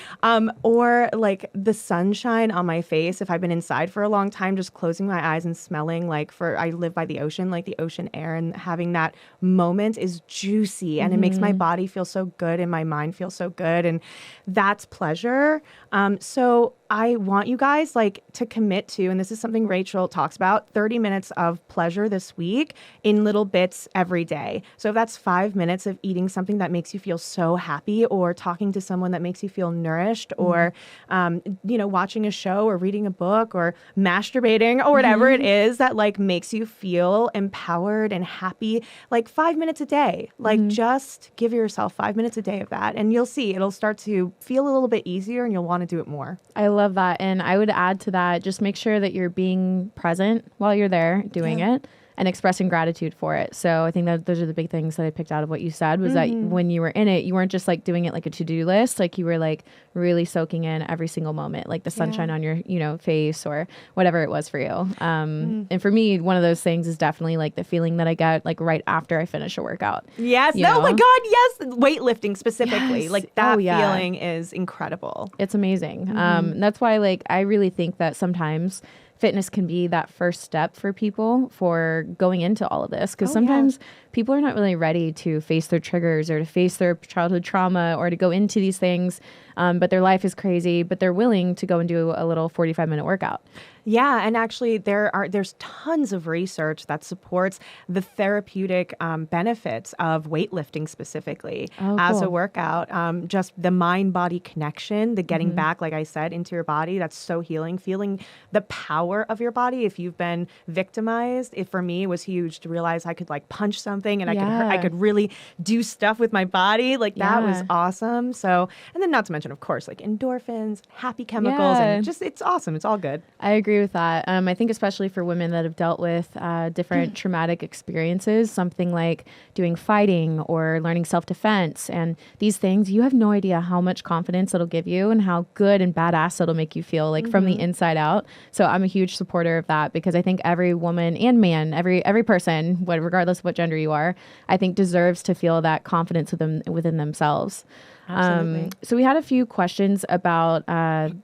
Or like the sunshine on my face. If I've been inside for a long time, just closing my eyes and smelling I live by the ocean, like the ocean air, and having that moment is juicy and it makes my body feel so good and my mind feels so good, and that's pleasure. So I want you guys like to commit to, and this is something Rachel talks about, 30 minutes of pleasure this week in little bits every day. So if that's 5 minutes of eating something that makes you feel so happy, or talking to someone that makes you feel nourished, or watching a show or reading a book or masturbating or whatever it is that like makes you feel empowered and happy, like 5 minutes a day, like just give yourself 5 minutes a day of that, and you'll see it'll start to feel a little bit easier and you'll want to do it more. I love that. And I would add to that, just make sure that you're being present while you're there doing it and expressing gratitude for it. So I think that those are the big things that I picked out of what you said, was that when you were in it, you weren't just like doing it like a to-do list. Like you were like really soaking in every single moment, like the sunshine on your, face or whatever it was for you. And for me, one of those things is definitely like the feeling that I get like right after I finish a workout. Yes. Oh my God. Yes. Weightlifting specifically. Yes. Like that feeling is incredible. It's amazing. That's why like I really think that sometimes fitness can be that first step for people for going into all of this. Because sometimes people are not really ready to face their triggers or to face their childhood trauma or to go into these things. But their life is crazy, but they're willing to go and do a little 45-minute workout. Yeah, and actually there's tons of research that supports the therapeutic benefits of weightlifting specifically as a workout. Just the mind-body connection, the getting back, like I said, into your body, that's so healing. Feeling the power of your body. If you've been victimized, for me, it was huge to realize I could like punch something and I could really do stuff with my body. Like that was awesome. So, and then not to mention, of course, like endorphins, happy chemicals, and just it's awesome. It's all good. I agree with that. I think especially for women that have dealt with different traumatic experiences, something like doing fighting or learning self-defense and these things, you have no idea how much confidence it'll give you and how good and badass it'll make you feel like from the inside out. So I'm a huge supporter of that, because I think every woman and man, every person, regardless of what gender you are, I think deserves to feel that confidence within themselves. Absolutely. So we had a few questions about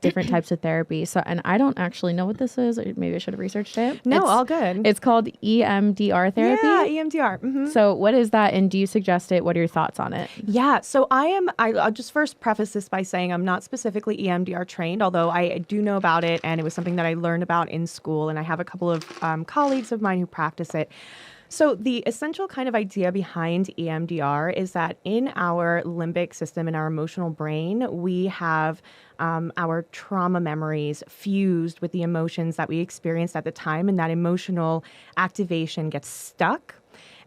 different types of therapy. So, and I don't actually know what this is. Or maybe I should have researched it. No, all good. It's called EMDR therapy. Yeah, EMDR. So what is that, and do you suggest it? What are your thoughts on it? Yeah, so I'll just first preface this by saying I'm not specifically EMDR trained, although I do know about it, and it was something that I learned about in school, and I have a couple of colleagues of mine who practice it. So the essential kind of idea behind EMDR is that in our limbic system, in our emotional brain, we have our trauma memories fused with the emotions that we experienced at the time, and that emotional activation gets stuck.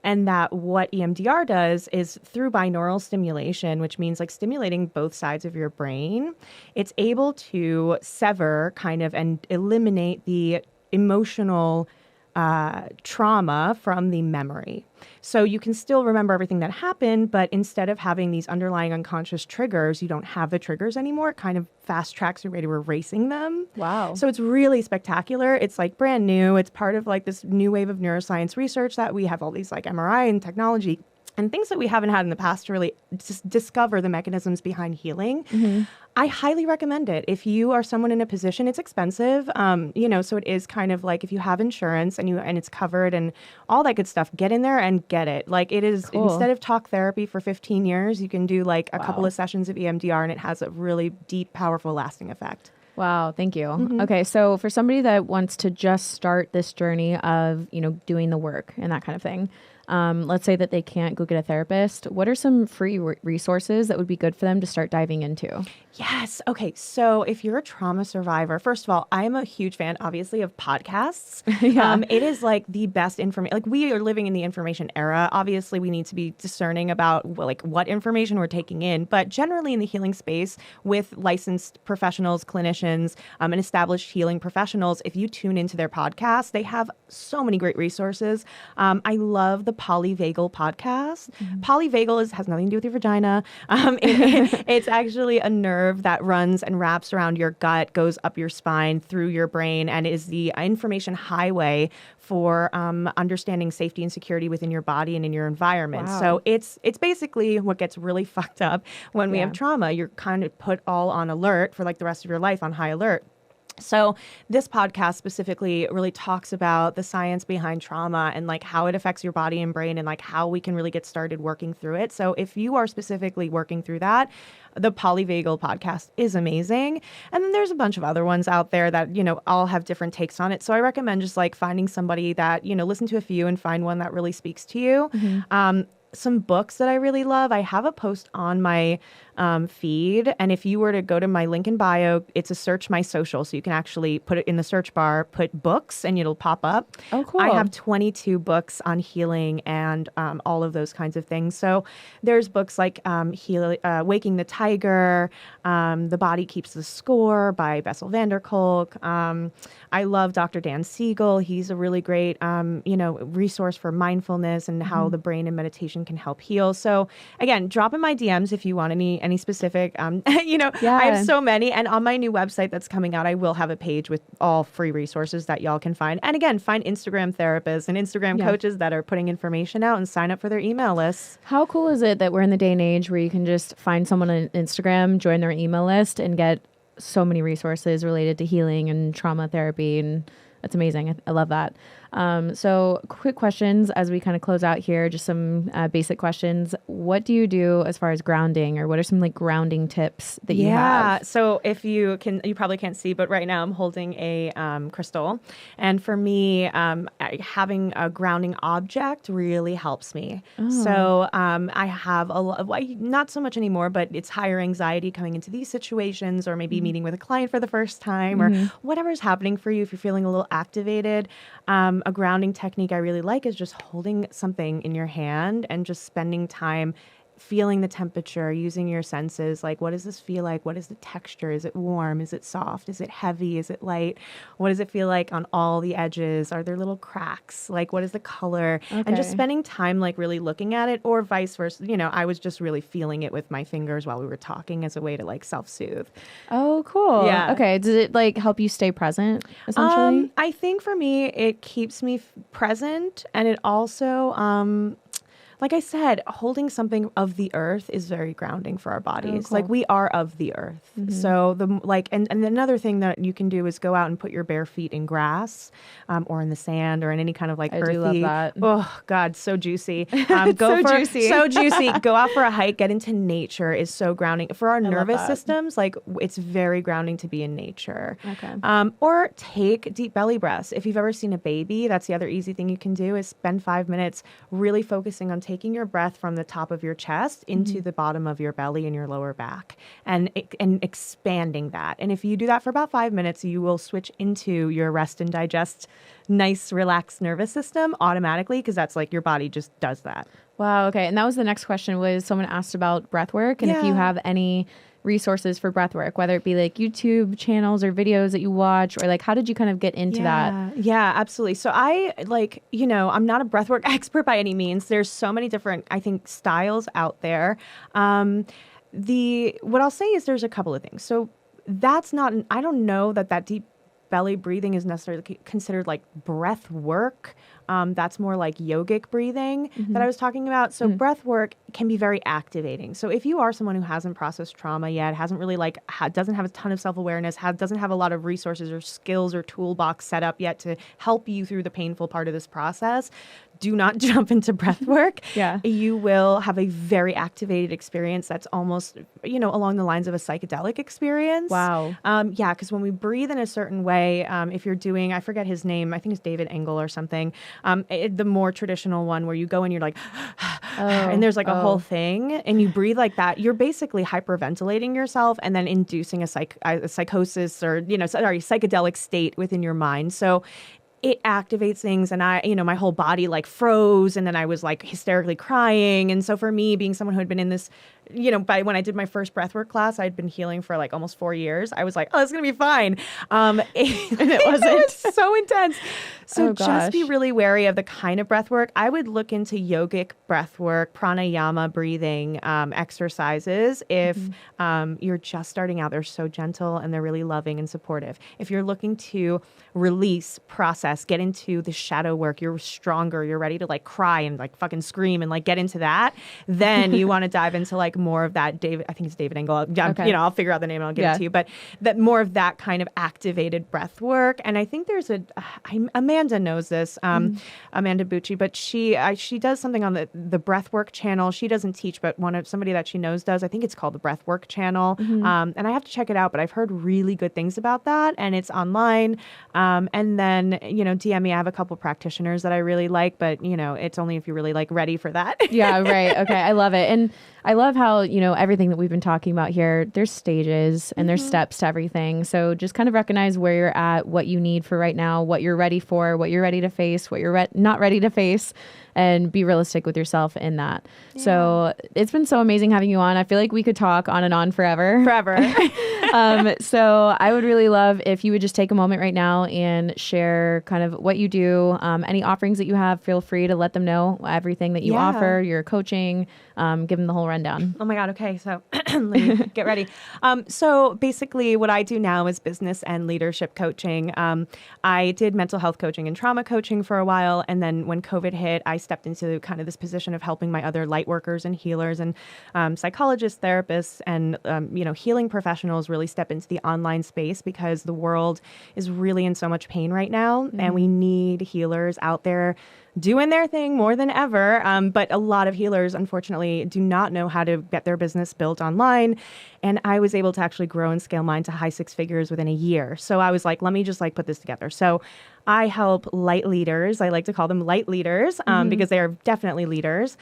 And that what EMDR does is through binaural stimulation, which means like stimulating both sides of your brain, it's able to sever kind of and eliminate the emotional trauma from the memory. So you can still remember everything that happened, but instead of having these underlying unconscious triggers, you don't have the triggers anymore. It kind of fast tracks your way to erasing them. Wow. So it's really spectacular. It's like brand new. It's part of like this new wave of neuroscience research that we have all these like MRI and technology and things that we haven't had in the past to really just discover the mechanisms behind healing. I highly recommend it. If you are someone in a position, it's expensive, so it is kind of like if you have insurance and it's covered and all that good stuff, get in there and get it. Like it is, instead of talk therapy for 15 years, you can do like a couple of sessions of EMDR and it has a really deep, powerful, lasting effect. Wow, thank you. Okay, so for somebody that wants to just start this journey of, doing the work and that kind of thing, let's say that they can't go get a therapist. What are some free resources that would be good for them to start diving into? Yes. Okay. So if you're a trauma survivor, first of all, I'm a huge fan, obviously, of podcasts. It is like the best information. Like we are living in the information era. Obviously, we need to be discerning about like what information we're taking in. But generally in the healing space with licensed professionals, clinicians, and established healing professionals, if you tune into their podcasts, they have so many great resources. I love the polyvagal podcast. Polyvagal has nothing to do with your vagina. It's actually a nerve that runs and wraps around your gut, goes up your spine, through your brain, and is the information highway for understanding safety and security within your body and in your environment. Wow. So it's basically what gets really fucked up when we have trauma. You're kind of put all on alert for like the rest of your life, on high alert. So this podcast specifically really talks about the science behind trauma and like how it affects your body and brain and like how we can really get started working through it. So if you are specifically working through that, the Polyvagal podcast is amazing. And then there's a bunch of other ones out there that, all have different takes on it. So I recommend just like finding somebody that, listen to a few and find one that really speaks to you. Some books that I really love. I have a post on my feed. And if you were to go to my link in bio, it's a search my social. So you can actually put it in the search bar, put books, and it'll pop up. Oh, cool. I have 22 books on healing and all of those kinds of things. So there's books like Waking the Tiger, The Body Keeps the Score by Bessel van der Kolk. I love Dr. Dan Siegel. He's a really great, resource for mindfulness and how the brain and meditation can help heal. So again, drop in my DMs if you want any specific, I have so many. And on my new website that's coming out, I will have a page with all free resources that y'all can find. And again, find Instagram therapists and Instagram coaches that are putting information out and sign up for their email lists. How cool is it that we're in the day and age where you can just find someone on Instagram, join their email list, and get so many resources related to healing and trauma therapy? And that's amazing. I love that. So quick questions as we kind of close out here, just some basic questions. What do you do as far as grounding, or what are some like grounding tips that you have? So if you probably can't see, but right now I'm holding a crystal. And for me, having a grounding object really helps me. So I have not so much anymore, but it's higher anxiety coming into these situations, or maybe meeting with a client for the first time, or whatever's happening for you. If you're feeling a little activated, a grounding technique I really like is just holding something in your hand and just spending time feeling the temperature, using your senses. Like, what does this feel like? What is the texture? Is it warm? Is it soft? Is it heavy? Is it light? What does it feel like on all the edges? Are there little cracks? Like, what is the color? Okay. And just spending time like really looking at it, or vice versa. I was just really feeling it with my fingers while we were talking as a way to like self-soothe. Oh, cool. Yeah. Okay. Does it like help you stay present, essentially? I think for me, it keeps me present, and it also, like I said, holding something of the earth is very grounding for our bodies. cool. Like we are of the earth. So and another thing that you can do is go out and put your bare feet in grass, or in the sand, or in any kind of like I earthy. do love that. Oh God, so juicy. Juicy. So juicy. Go out for a hike. Get into nature is so grounding for our nervous that. systems. Like it's very grounding to be in nature. Okay. Or take deep belly breaths. If you've ever seen a baby, that's the other easy thing you can do is spend 5 minutes really focusing on taking your breath from the top of your chest into the bottom of your belly and your lower back, and expanding that. And if you do that for about 5 minutes, you will switch into your rest and digest, nice, relaxed nervous system automatically, because that's like your body just does that. Wow. Okay. And that was the next question, was someone asked about breath work, and if you have any resources for breath work, whether it be like YouTube channels or videos that you watch, or like how did you kind of get into that? Yeah, absolutely. So I I'm not a breathwork expert by any means. There's so many different, I think, styles out there. What I'll say is there's a couple of things. So I don't know that deep belly breathing is necessarily considered like breath work. That's more like yogic breathing that I was talking about. So breath work can be very activating. So if you are someone who hasn't processed trauma yet, hasn't really doesn't have a ton of self-awareness, doesn't have a lot of resources or skills or toolbox set up yet to help you through the painful part of this process, do not jump into breath work. Yeah. You will have a very activated experience that's almost, along the lines of a psychedelic experience. Wow. Yeah, because when we breathe in a certain way, if you're doing, I forget his name, I think it's David Engel or something, the more traditional one where you go and you're like, and there's like a whole thing, and you breathe like that, you're basically hyperventilating yourself and then inducing a psychosis or, psychedelic state within your mind. So it activates things, and my whole body like froze, and then I was like hysterically crying. And so for me, being someone who had been in this, by when I did my first breathwork class, I'd been healing for like almost 4 years. I was like, oh, it's going to be fine. And it wasn't. It was so intense. So just be really wary of the kind of breath work. I would look into yogic breath work, pranayama breathing exercises. If you're just starting out, they're so gentle and they're really loving and supportive. If you're looking to release, process, get into the shadow work, you're stronger, you're ready to like cry and like fucking scream and like get into that, then you want to dive into like more of that I think it's David Engel. I'll figure out the name and I'll give it to you. But that more of that kind of activated breath work. And I think there's Amanda knows this, Amanda Bucci, but she does something on the breathwork channel. She doesn't teach, but somebody that she knows does. I think it's called the breathwork channel. And I have to check it out, but I've heard really good things about that, and it's online. And then, DM me. I have a couple practitioners that I really like, but it's only if you're really like ready for that. Yeah, right. Okay. I love it. And I love how, everything that we've been talking about here, there's stages and there's steps to everything. So just kind of recognize where you're at, what you need for right now, what you're ready for, what you're ready to face, what you're not ready to face, and be realistic with yourself in that. Yeah. So it's been so amazing having you on. I feel like we could talk on and on forever. So I would really love if you would just take a moment right now and share kind of what you do, any offerings that you have. Feel free to let them know everything that you offer, your coaching, give them the whole rundown. Oh my God. Okay. So let me get ready. So basically what I do now is business and leadership coaching. I did mental health coaching and trauma coaching for a while. And then when COVID hit, I stepped into kind of this position of helping my other light workers and healers and psychologists, therapists, and healing professionals really step into the online space, because the world is really in so much pain right now, and we need healers out there doing their thing more than ever. But a lot of healers, unfortunately, do not know how to get their business built online. And I was able to actually grow and scale mine to high 6 figures within a year. So I was like, let me just like put this together. So I help light leaders. I like to call them light leaders because they are definitely leaders.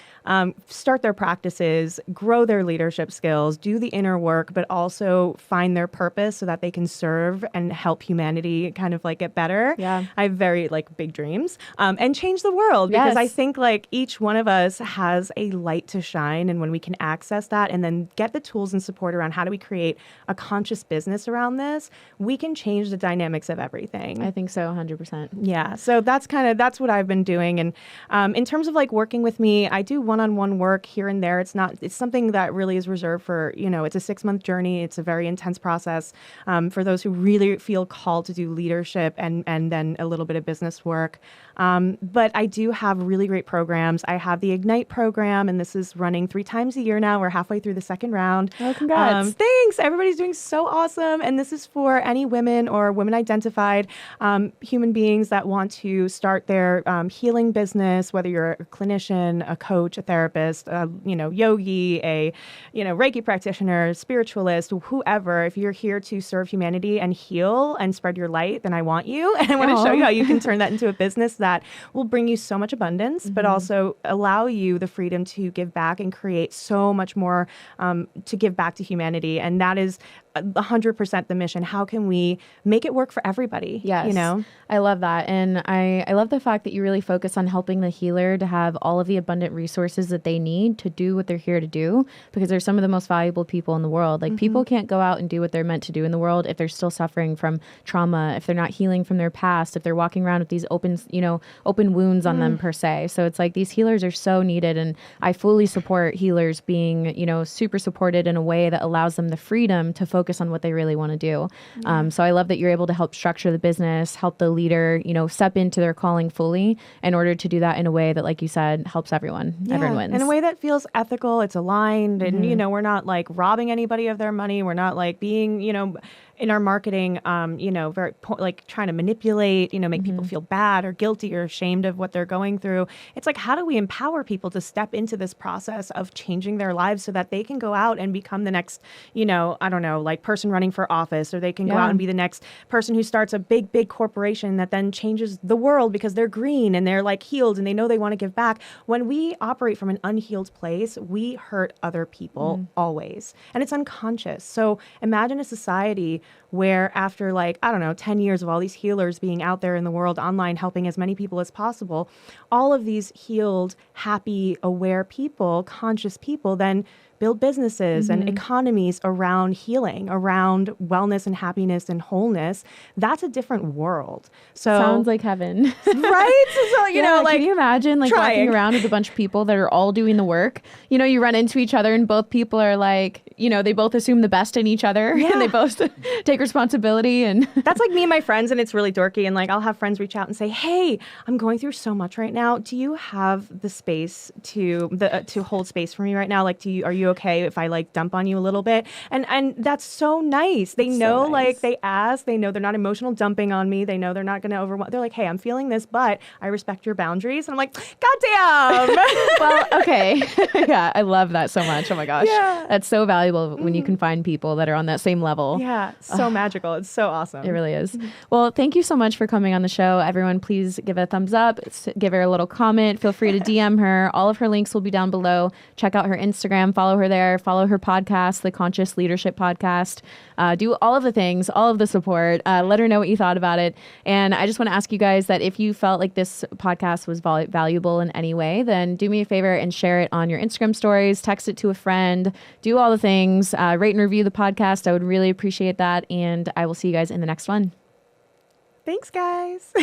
Start their practices, grow their leadership skills, do the inner work, but also find their purpose so that they can serve and help humanity kind of like get better. Yeah. I have very like big dreams and change the world, because I think like each one of us has a light to shine. And when we can access that and then get the tools and support around how do we create a conscious business around this, we can change the dynamics of everything. I think so, 100%. 100%. Yeah. So that's what I've been doing. And in terms of like working with me, I do one-on-one work here and there. It's something that really is reserved for, it's a 6-month journey. It's a very intense process for those who really feel called to do leadership and then a little bit of business work. But I do have really great programs. I have the Ignite program, and this is running 3 times a year now. We're halfway through the second round. Oh, congrats. Thanks. Everybody's doing so awesome. And this is for any women or women identified human beings that want to start their healing business, whether you're a clinician, a coach, a therapist, yogi, a, Reiki practitioner, spiritualist, whoever. If you're here to serve humanity and heal and spread your light, then I want you. And I want to show you how you can turn that into a business that will bring you so much abundance, but also allow you the freedom to give back and create so much more to give back to humanity. And that is 100% the mission. How can we make it work for everybody? Yes. I love that. And I love the fact that you really focus on helping the healer to have all of the abundant resources that they need to do what they're here to do, because they're some of the most valuable people in the world. Like people can't go out and do what they're meant to do in the world if they're still suffering from trauma, if they're not healing from their past, if they're walking around with these open wounds on them per se. So it's like these healers are so needed. And I fully support healers being, super supported in a way that allows them the freedom to focus on what they really want to do. So I love that you're able to help structure the business, help the leader, step into their calling fully in order to do that in a way that, like you said, helps everyone. Yeah, everyone wins. in a way that feels ethical, it's aligned, and, we're not like robbing anybody of their money. We're not like being, in our marketing, very like trying to manipulate, make people feel bad or guilty or ashamed of what they're going through. It's like, how do we empower people to step into this process of changing their lives so that they can go out and become the next, like person running for office, or they can go out and be the next person who starts a big, big corporation that then changes the world because they're green and they're like healed and they know they want to give back. When we operate from an unhealed place, we hurt other people always, and it's unconscious. So imagine a society where after 10 years of all these healers being out there in the world online, helping as many people as possible, all of these healed, happy, aware people, conscious people then build businesses and economies around healing, around wellness and happiness and wholeness. That's a different world. So sounds like heaven. Right? So, can you imagine trying. Walking around with a bunch of people that are all doing the work? You run into each other and both people are like, they both assume the best in each other and they both take responsibility. And that's like me and my friends, and it's really dorky. And I'll have friends reach out and say, "Hey, I'm going through so much right now. Do you have the space to hold space for me right now? Are you okay if I dump on you a little bit?" And that's so nice. They know, so nice. They ask, they know they're not emotional dumping on me. They know they're not going to overwhelm. They're like, "Hey, I'm feeling this, but I respect your boundaries." And I'm like, "God damn." Well, okay. Yeah, I love that so much. Oh my gosh. Yeah. That's so valuable when you can find people that are on that same level. Yeah, so magical. It's so awesome. It really is. Well, thank you so much for coming on the show. Everyone, please give it a thumbs up. Give her a little comment. Feel free to DM her. All of her links will be down below. Check out her Instagram. Follow her there. Follow her podcast, the Conscious Leadership Podcast. Do all of the things, all of the support. Let her know what you thought about it. And I just want to ask you guys that if you felt like this podcast was valuable in any way, then do me a favor and share it on your Instagram stories, text it to a friend, do all the things, rate and review the podcast. I would really appreciate that. And I will see you guys in the next one. Thanks, guys.